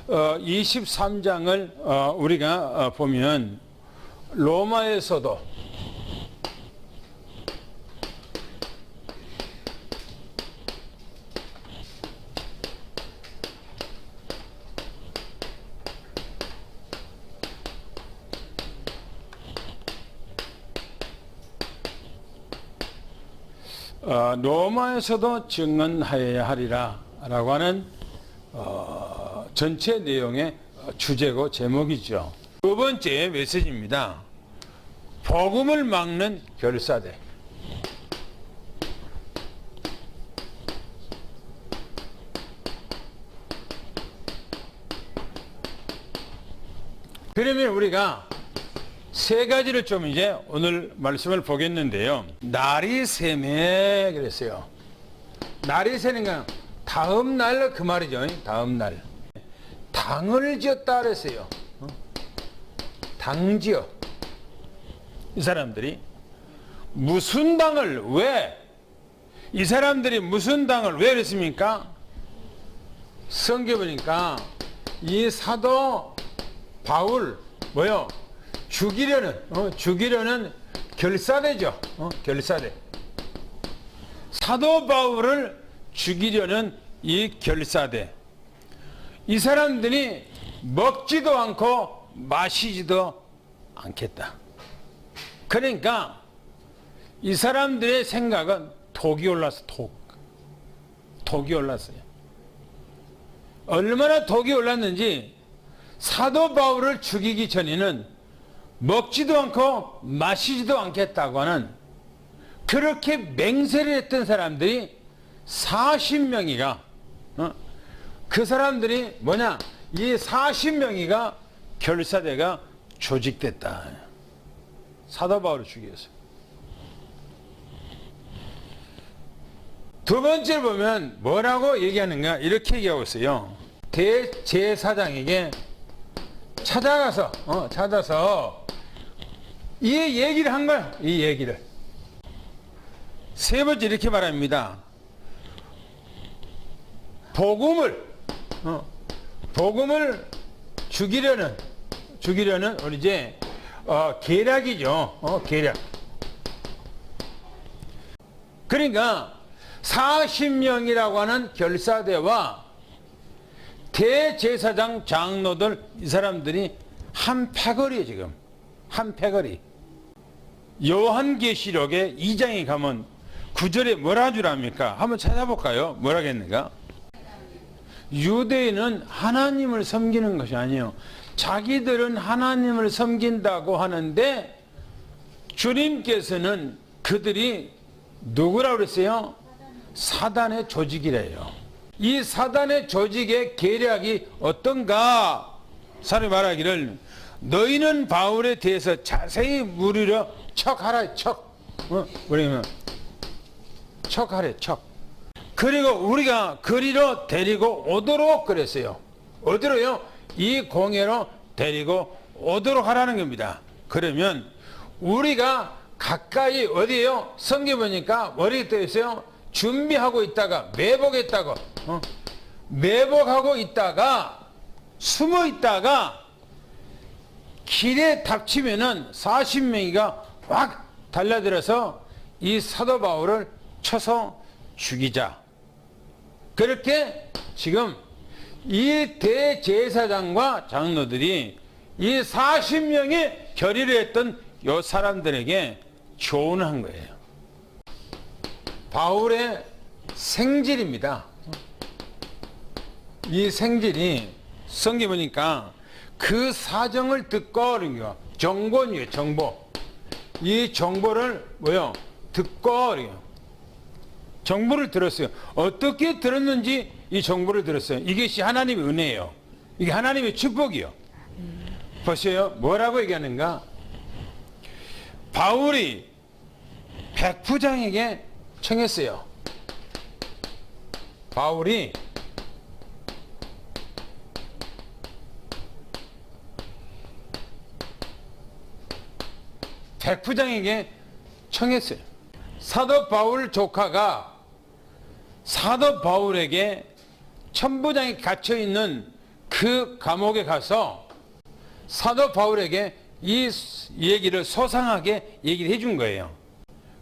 23장을 우리가 보면 로마에서도 증언하여야 하리라 라고 하는 전체 내용의 주제고 제목이죠. 두 번째 메시지입니다. 복음을 막는 결사대. 그러면 우리가 세 가지를 좀 이제 오늘 말씀을 보겠는데요. 날이 새매 그랬어요. 날이 새는 건 다음 날 그 말이죠. 다음 날. 당을 지었다 그랬어요. 당지어. 이 사람들이 무슨 당을 왜? 이 사람들이 무슨 당을 왜 그랬습니까? 성경 보니까 이 사도 바울 뭐요? 죽이려는 결사대죠. 결사대. 사도 바울을 죽이려는 이 결사대. 이 사람들이 먹지도 않고 마시지도 않겠다. 그러니까 이 사람들의 생각은 독이 올랐어. 독이 올랐어요. 얼마나 독이 올랐는지 사도 바울을 죽이기 전에는 먹지도 않고 마시지도 않겠다고 하는 그렇게 맹세를 했던 사람들이 40명이가 그 사람들이 뭐냐? 이 40명이가 결사대가 조직됐다. 사도 바울을 죽였어요. 두 번째 보면 뭐라고 얘기하는가? 이렇게 얘기하고 있어요. 대제사장에게 찾아서 이 얘기를 한 거야. 이 얘기를. 세 번째 이렇게 말합니다. 복음을 죽이려는 우리 이제 계략이죠. 계략. 그러니까 40명이라고 하는 결사대와 대제사장 장로들 이 사람들이 한 패거리에 지금 한 패거리. 요한계시록에 2장에 가면 9절에 뭐라 주랍니까? 한번 찾아볼까요? 뭐라겠는가? 유대인은 하나님을 섬기는 것이 아니에요. 자기들은 하나님을 섬긴다고 하는데 주님께서는 그들이 누구라고 그랬어요? 사단의 조직이래요. 이 사단의 조직의 계략이 어떤가? 사람이 말하기를 너희는 바울에 대해서 자세히 물으려 척하라 척. 뭐냐면 척하래 척. 그리고 우리가 그리로 데리고 오도록 그랬어요. 어디로요? 이 공회로 데리고 오도록 하라는 겁니다. 그러면 우리가 가까이 어디에요? 성경 보니까 머리에 떠 있어요. 준비하고 있다가 매복했다고. 매복하고 있다가 숨어 있다가 길에 닥치면은 40명이가 확 달려들어서 이 사도 바울을 쳐서 죽이자. 그렇게 지금 이 대제사장과 장로들이 이 40명이 결의를 했던 요 사람들에게 조언한 거예요. 바울의 생질입니다. 이 생질이 성경 보니까 그 사정을 듣고 정보니에요. 정보. 이 정보를 뭐요? 듣고 정보를 들었어요. 어떻게 들었는지 이 정보를 들었어요. 이것이 하나님의 은혜예요. 이게 하나님의 축복이요. 보세요. 뭐라고 얘기하는가? 바울이 백부장에게 청했어요. 바울이 백부장에게 청했어요. 사도 바울 조카가 사도 바울에게 천부장에 갇혀있는 그 감옥에 가서 사도 바울에게 이 얘기를 소상하게 얘기를 해준 거예요.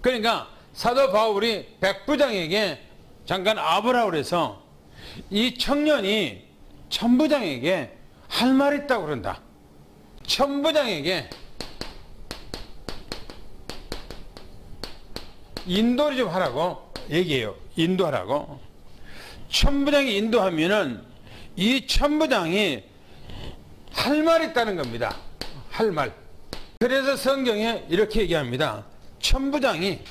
그러니까 사도 바울이 백부장에게 잠깐 와보라고 그래서 이 청년이 천부장에게 할 말이 있다고 그런다. 천부장에게 인도를 좀 하라고 얘기해요. 인도하라고. 천부장이 인도하면은 이 천부장이 할 말이 있다는 겁니다. 할 말. 그래서 성경에 이렇게 얘기합니다. 천부장이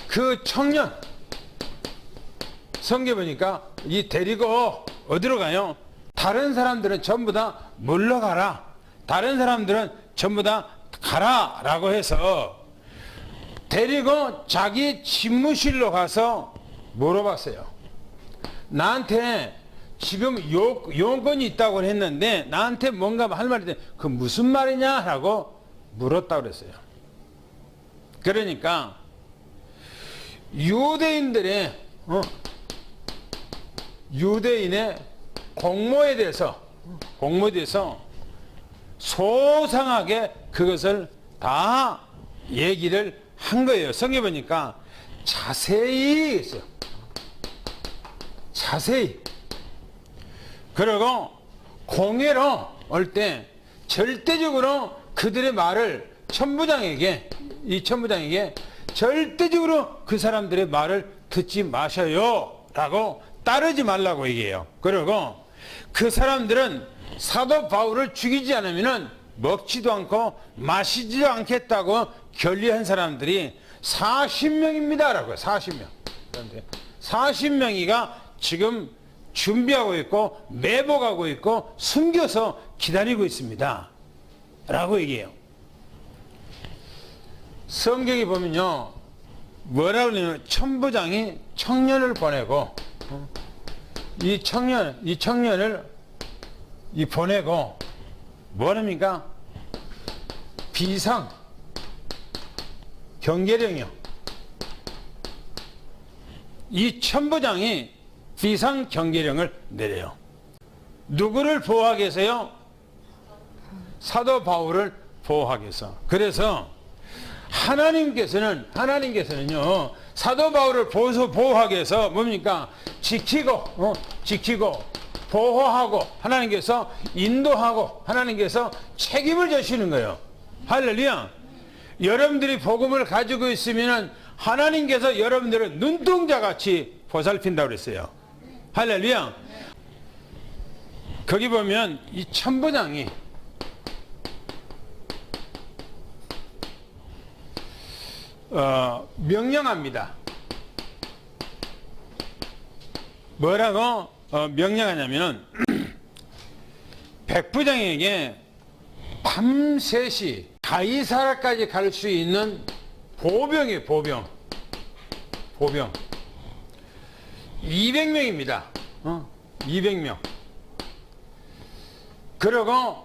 그 청년 성경 보니까 이 데리고 어디로 가요? 다른 사람들은 전부 다 물러가라. 다른 사람들은 전부 다 가라 라고 해서 데리고 자기 집무실로 가서 물어봤어요. 나한테 지금 요건이 있다고 했는데 나한테 뭔가 할 말이 있는데 그 무슨 말이냐 라고 물었다고 그랬어요. 그러니까 유대인의 공모에 대해서 소상하게 그것을 다 얘기를 한 거예요. 성경 보니까 자세히 했어요. 자세히. 그리고 공회로 올 때 절대적으로 그들의 말을 이 천부장에게 절대적으로 그 사람들의 말을 듣지 마셔요 라고 따르지 말라고 얘기해요. 그리고 그 사람들은 사도 바울을 죽이지 않으면 먹지도 않고 마시지도 않겠다고 결의한 사람들이 40명입니다 라고요. 40명. 40명이가 지금 준비하고 있고 매복하고 있고 숨겨서 기다리고 있습니다 라고 얘기해요. 성경에 보면요 뭐라고 하냐면 천부장이 청년을 보내고 이 청년을 보내고 뭐랍니까? 비상 경계령이요. 이 천부장이 비상 경계령을 내려요. 누구를 보호하기 위해서요? 사도 바울을 보호하기 위해서. 그래서 하나님께서는요 사도 바울을 보호하기 위해서 뭡니까? 지키고 보호하고 하나님께서 인도하고 하나님께서 책임을 져주시는 거예요. 할렐루야. 여러분들이 복음을 가지고 있으면 하나님께서 여러분들을 눈동자같이 보살핀다고 그랬어요. 할렐루야. 거기 보면 이 천부장이 명령합니다. 뭐라고 명령하냐면 백부장에게 밤새시 가이사라까지 갈 수 있는 보병이에요. 보병 200명입니다 200명. 그리고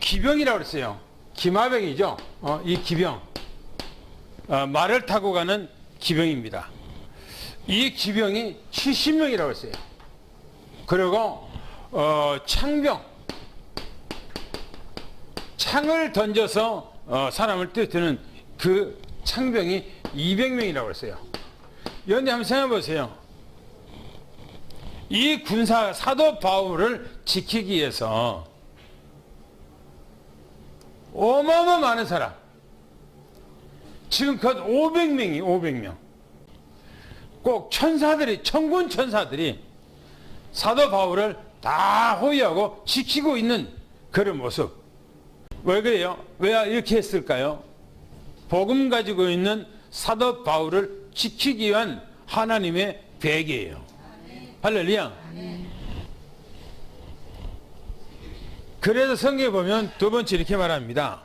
기병이라고 그랬어요. 기마병이죠. 이 기병 말을 타고 가는 기병입니다. 이 기병이 70명이라고 했어요. 그리고 창병, 창을 던져서 사람을 뛰어뜨는 그 창병이 200명이라고 했어요. 그런데 한번 생각해 보세요. 이 군사 사도 바울을 지키기 위해서 어마어마 많은 사람, 지금껏 500명, 꼭 천군 천사들이 사도 바울을 다 호위하고 지키고 있는 그런 모습. 왜 그래요? 왜 이렇게 했을까요? 복음 가지고 있는 사도 바울을 지키기 위한 하나님의 계획이에요. 할렐루야. 그래서 성경에 보면 두 번째 이렇게 말합니다.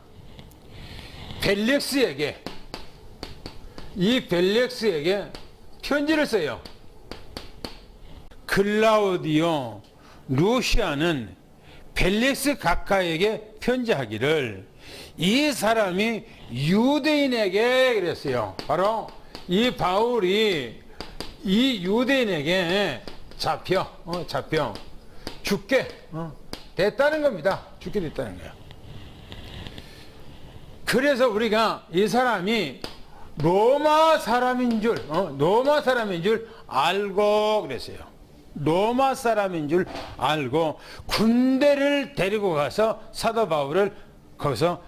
벨릭스에게 편지를 써요. 클라우디오 루시아는 벨릭스 각하에게 편지하기를 이 사람이 유대인에게 그랬어요. 바로 이 바울이 이 유대인에게 잡혀 죽게 됐다는 겁니다. 죽게 됐다는 거예요. 그래서 우리가 이 사람이 로마 사람인 줄 알고 그랬어요. 로마 사람인 줄 알고 군대를 데리고 가서 사도 바울을 거기서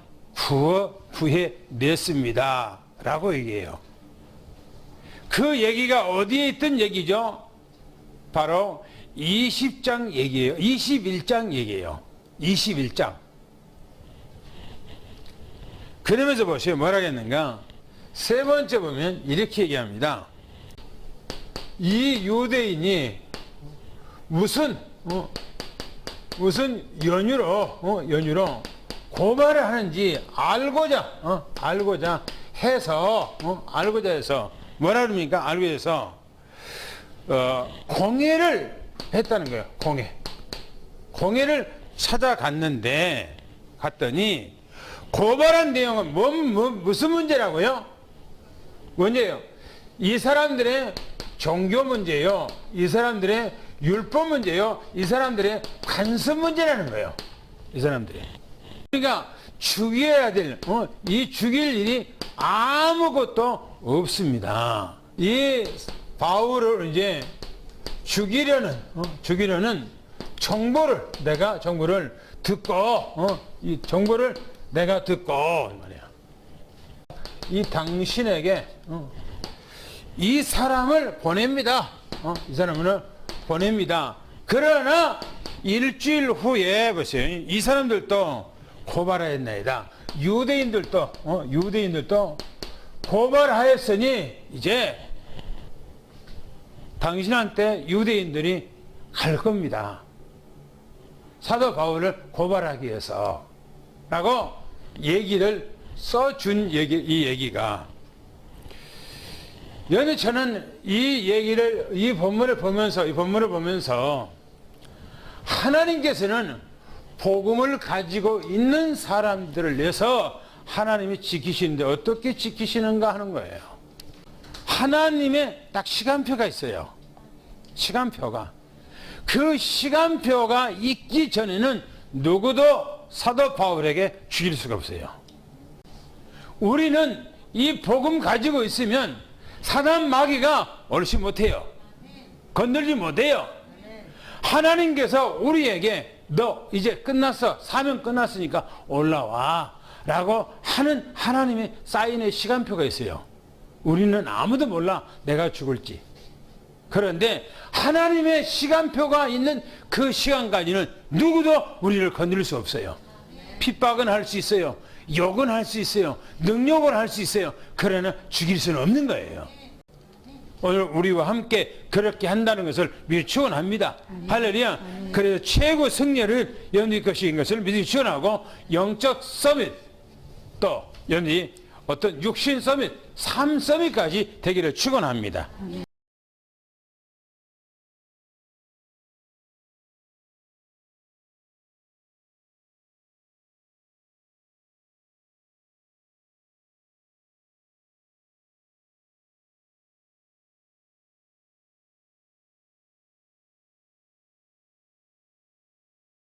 구해냈습니다. 라고 얘기해요. 그 얘기가 어디에 있던 얘기죠? 바로 20장 얘기예요. 21장 얘기예요. 21장. 그러면서 보세요. 뭐라 했는가? 세 번째 보면 이렇게 얘기합니다. 이 유대인이 무슨 연유로 고발을 하는지 알고자 해서 뭐라 그럽니까? 알고자 해서 공회를 했다는 거예요. 공회를 찾아갔는데 갔더니 고발한 내용은 무슨 문제라고요? 문제예요. 이 사람들의 종교 문제요. 이 사람들의 율법 문제요. 이 사람들의 관습 문제라는 거예요. 이 사람들이. 그러니까 죽여야 될, 이 죽일 일이 아무것도 없습니다. 이 바울을 이제 죽이려는 정보를 듣고, 이 정보를 내가 듣고, 말이야. 이 당신에게, 이 사람을 보냅니다. 이 사람을 보냅니다. 그러나 일주일 후에 보세요. 이 사람들도 고발하였나이다. 유대인들도 고발하였으니 이제 당신한테 유대인들이 갈 겁니다. 사도 바울을 고발하기 위해서 라고 얘기를 써준 이 얘기가 여기 저는 이 본문을 보면서 하나님께서는 복음을 가지고 있는 사람들을 위해서 하나님이 지키시는데 어떻게 지키시는가 하는 거예요. 하나님의 딱 시간표가 있어요. 시간표가. 그 시간표가 있기 전에는 누구도 사도 바울에게 죽일 수가 없어요. 우리는 이 복음 가지고 있으면 사단 마귀가 얼씬 못해요. 건들지 못해요. 하나님께서 우리에게 너 이제 끝났어. 사명 끝났으니까 올라와 라고 하는 하나님의 사인의 시간표가 있어요. 우리는 아무도 몰라 내가 죽을지. 그런데 하나님의 시간표가 있는 그 시간까지는 누구도 우리를 건드릴 수 없어요. 핍박은 할 수 있어요. 욕은 할 수 있어요. 능력을 할 수 있어요. 그러나 죽일 수는 없는 거예요. 오늘 우리와 함께 그렇게 한다는 것을 미리 축원합니다. 할렐루야. 그래서 최고 승리를 여러분이 것인 것을 미리 축원하고 영적 서밋 또 여러분이 어떤 육신 서밋, 삶 서밋까지 되기를 축원합니다.